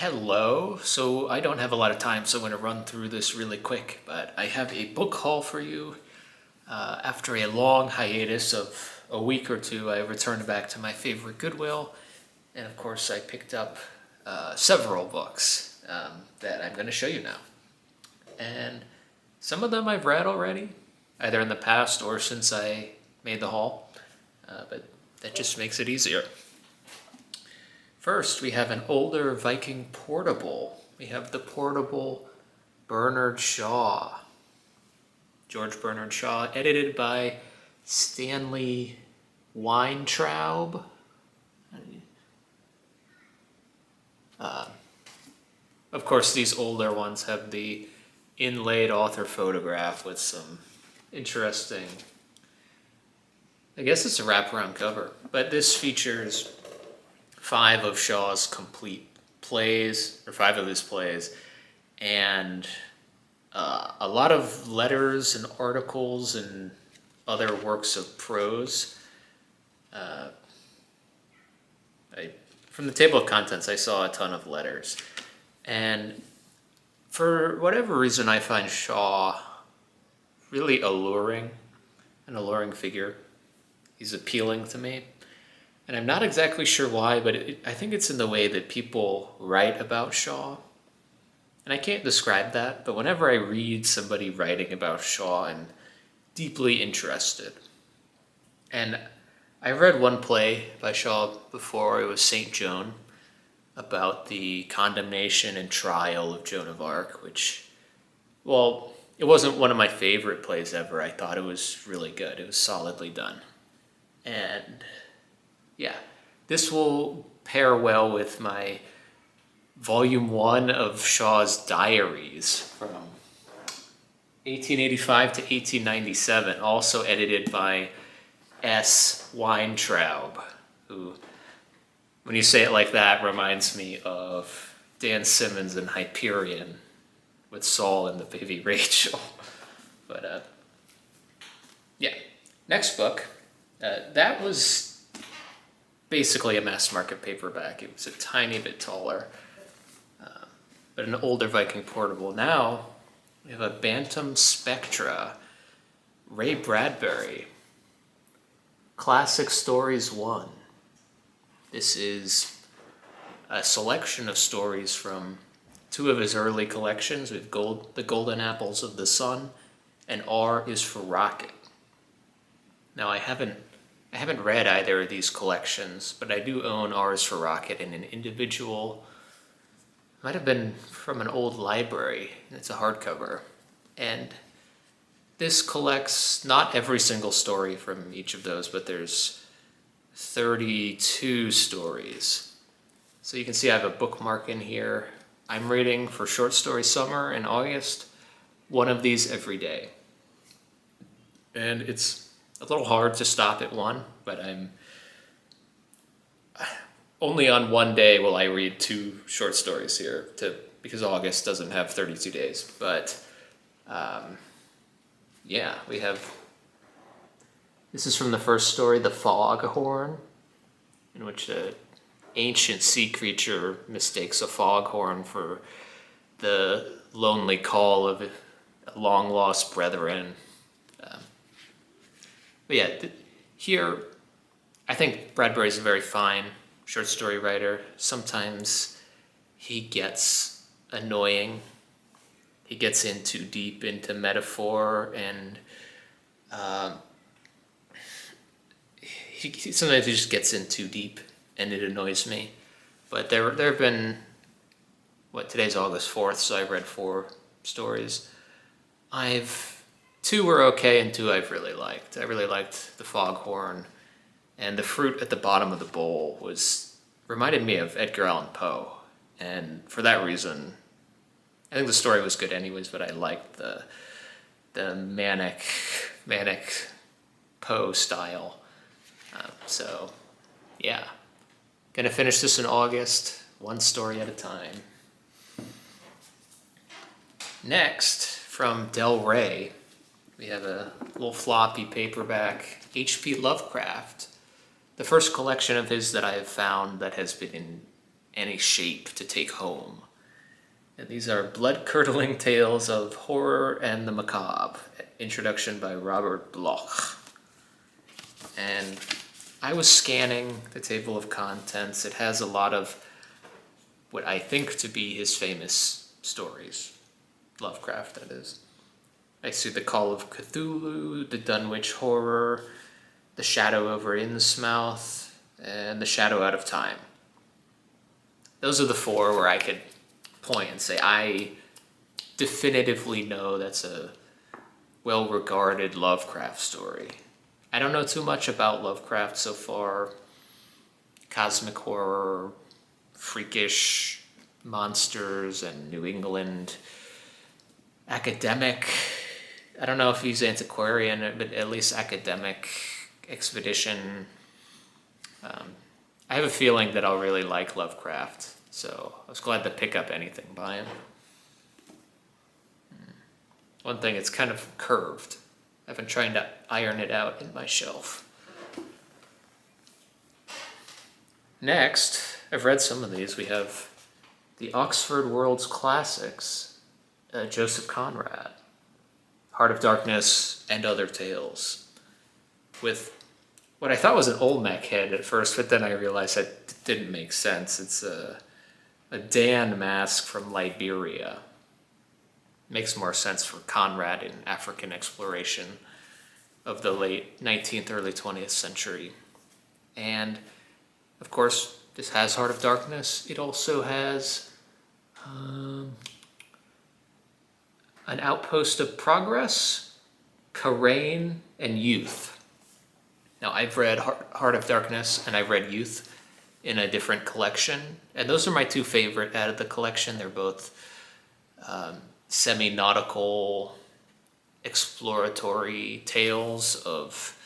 Hello. So I don't have a lot of time, so I'm going to run through this really quick. But I have a book haul for you. After a long hiatus of a week or two, I returned back to my favorite Goodwill. And of course, I picked up several books that I'm going to show you now. And some of them I've read already, either in the past or since I made the haul. But that just makes it easier. First, we have an older Viking portable. We have the portable Bernard Shaw. George Bernard Shaw, edited by Stanley Weintraub. Of course, these older ones have the inlaid author photograph with some interesting, I guess it's a wraparound cover, but this features 5 of Shaw's complete plays, or 5 of his plays, and a lot of letters and articles and other works of prose. From the table of contents, I saw a ton of letters. And for whatever reason, I find Shaw really alluring, an alluring figure. He's appealing to me. And I'm not exactly sure why, but I think it's in the way that people write about Shaw. And I can't describe that, but whenever I read somebody writing about Shaw, I'm deeply interested. And I read one play by Shaw before. It was St. Joan, about the condemnation and trial of Joan of Arc, which, well, it wasn't one of my favorite plays ever. I thought it was really good. It was solidly done. And yeah, this will pair well with my volume 1 of Shaw's diaries from 1885 to 1897, also edited by S. Weintraub, who, when you say it like that, reminds me of Dan Simmons in Hyperion with Saul and the baby Rachel. But yeah, next book. That was basically a mass market paperback. It was a tiny bit taller, but an older Viking portable. Now we have a Bantam Spectra, Ray Bradbury, Classic Stories 1. This is a selection of stories from 2 of his early collections. We have The Golden Apples of the Sun and R is for Rocket. Now I haven't read either of these collections, but I do own R is for Rocket in an individual, might have been from an old library, and it's a hardcover. And this collects not every single story from each of those, but there's 32 stories. So you can see I have a bookmark in here. I'm reading for Short Story Summer in August, one of these every day. And it's a little hard to stop at one, but I'm only on one day will I read 2 short stories here, because August doesn't have 32 days. But yeah, we have, this is from the first story, The Foghorn, in which an ancient sea creature mistakes a foghorn for the lonely call of long-lost brethren. But yeah, here, I think Bradbury's a very fine short story writer. Sometimes he gets annoying. He gets in too deep into metaphor, and sometimes he just gets in too deep, and it annoys me. But there have been, today's August 4th, so I've read 4 stories. 2 were okay, and 2 I've really liked. I really liked The Foghorn, and the fruit at the bottom of the bowl reminded me of Edgar Allan Poe, and for that reason, I think the story was good anyways, but I liked the manic Poe style. So yeah, gonna finish this in August, 1 story at a time. Next, from Del Rey, we have a little floppy paperback, H.P. Lovecraft, the first collection of his that I have found that has been any shape to take home. And these are blood-curdling tales of horror and the macabre. Introduction by Robert Bloch. And I was scanning the table of contents. It has a lot of what I think to be his famous stories. Lovecraft, that is. I see The Call of Cthulhu, The Dunwich Horror, The Shadow over Innsmouth, and The Shadow Out of Time. Those are the four where I could point and say, I definitively know that's a well-regarded Lovecraft story. I don't know too much about Lovecraft so far. Cosmic horror, freakish monsters, and New England academic. I don't know if he's antiquarian, but at least academic expedition. I have a feeling that I'll really like Lovecraft, so I was glad to pick up anything by him. One thing, it's kind of curved. I've been trying to iron it out in my shelf. Next, I've read some of these. We have the Oxford World's Classics, Joseph Conrad, Heart of Darkness, and Other Tales, with what I thought was an Olmec head at first, but then I realized that didn't make sense. It's a Dan mask from Liberia. Makes more sense for Conrad in African exploration of the late 19th, early 20th century. And, of course, this has Heart of Darkness. It also has An Outpost of Progress, Karain, and Youth. Now, I've read Heart of Darkness and I've read Youth in a different collection, and those are my two favorite out of the collection. They're both semi-nautical, exploratory tales of,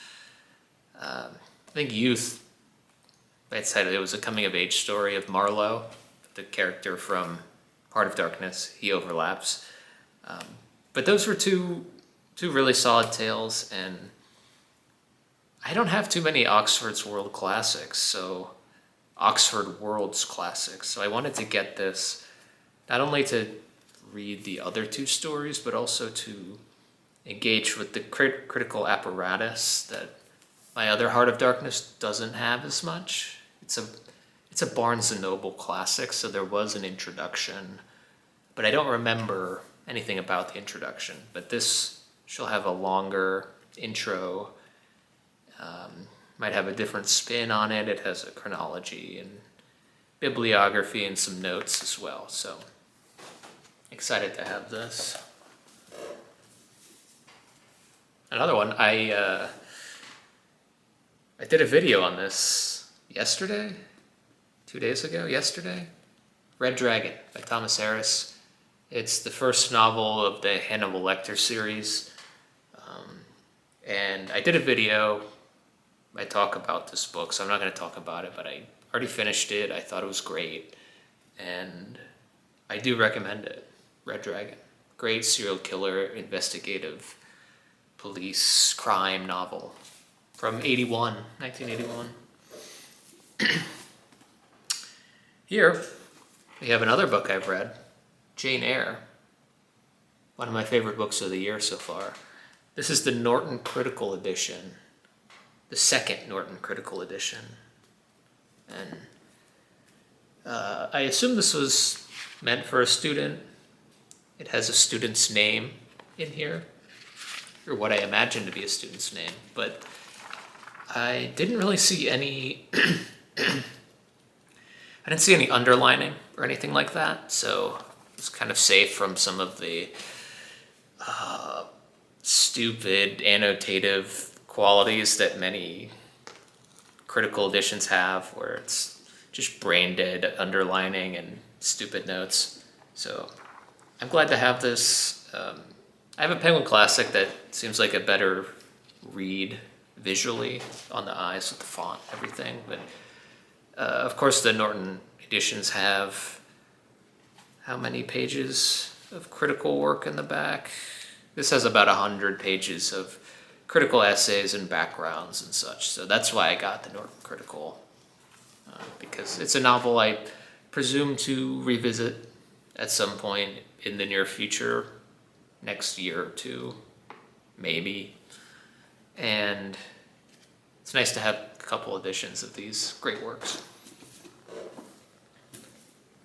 I think Youth, I said it was a coming-of-age story of Marlowe, the character from Heart of Darkness. He overlaps. But those were two really solid tales, and I don't have too many Oxford World's Classics, so I wanted to get this, not only to read the other two stories, but also to engage with the critical apparatus that my other Heart of Darkness doesn't have as much. It's a Barnes & Noble classic, so there was an introduction, but I don't remember anything about the introduction. But this shall have a longer intro, might have a different spin on it. It has a chronology and bibliography and some notes as well, so excited to have this. Another one, I did a video on this yesterday, 2 days ago, yesterday. Red Dragon by Thomas Harris. It's the first novel of the Hannibal Lecter series. And I did a video. I talk about this book, so I'm not going to talk about it, but I already finished it. I thought it was great, and I do recommend it. Red Dragon. Great serial killer, investigative, police, crime novel from 1981. Here, we have another book I've read, Jane Eyre. One of my favorite books of the year so far. This is the Norton Critical Edition. The second Norton Critical Edition. And I assume this was meant for a student. It has a student's name in here, or what I imagine to be a student's name, but I didn't really see any I didn't see any underlining or anything like that, so it's kind of safe from some of the stupid annotative qualities that many critical editions have, where it's just brain dead underlining and stupid notes. So I'm glad to have this. I have a Penguin Classic that seems like a better read visually on the eyes with the font, everything. But of course, the Norton editions have how many pages of critical work in the back? This has about 100 pages of critical essays and backgrounds and such. So that's why I got the Norton Critical, because it's a novel I presume to revisit at some point in the near future, next year or two, maybe. And it's nice to have a couple editions of these great works.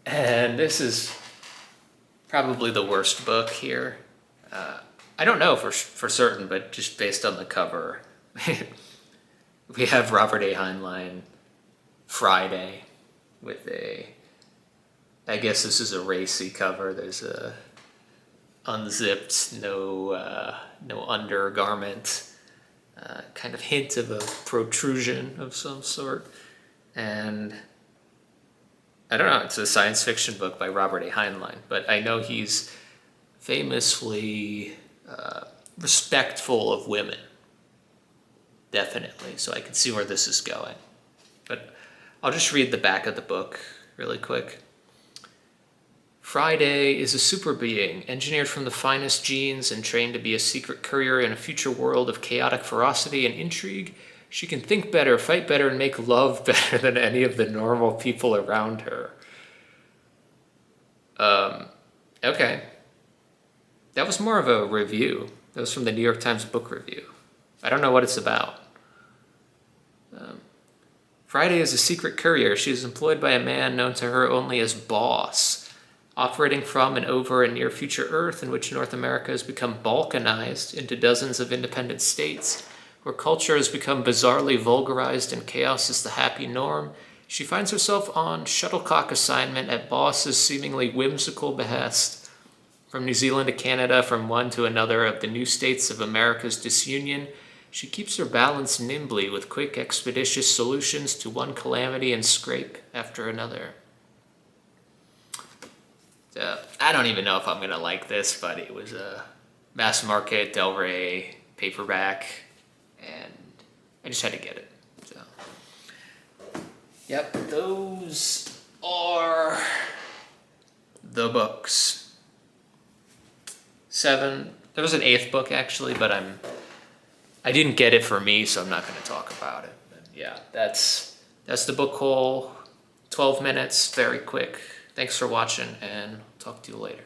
And this is probably the worst book here. I don't know for certain, but just based on the cover, we have Robert A. Heinlein, Friday, with I guess this is a racy cover. There's a unzipped, no undergarment, kind of hint of a protrusion of some sort. And I don't know, it's a science fiction book by Robert A. Heinlein, but I know he's famously respectful of women. Definitely, so I can see where this is going. But I'll just read the back of the book really quick. Friday is a super being, engineered from the finest genes and trained to be a secret courier in a future world of chaotic ferocity and intrigue. She can think better, fight better, and make love better than any of the normal people around her. Okay. That was more of a review. That was from the New York Times Book Review. I don't know what it's about. Friday is a secret courier. She is employed by a man known to her only as Boss, operating from and over a near-future Earth in which North America has become balkanized into dozens of independent states, where culture has become bizarrely vulgarized and chaos is the happy norm. She finds herself on shuttlecock assignment at Boss's seemingly whimsical behest. From New Zealand to Canada, from one to another of the new states of America's disunion, she keeps her balance nimbly with quick, expeditious solutions to one calamity and scrape after another. I don't even know if I'm going to like this, but it was a mass market Del Rey paperback, and I just had to get it. So, yep, those are the books. 7. There was an 8th book, actually, but I didn't get it for me, so I'm not going to talk about it. But yeah, that's the book haul. 12 minutes, very quick. Thanks for watching, and talk to you later.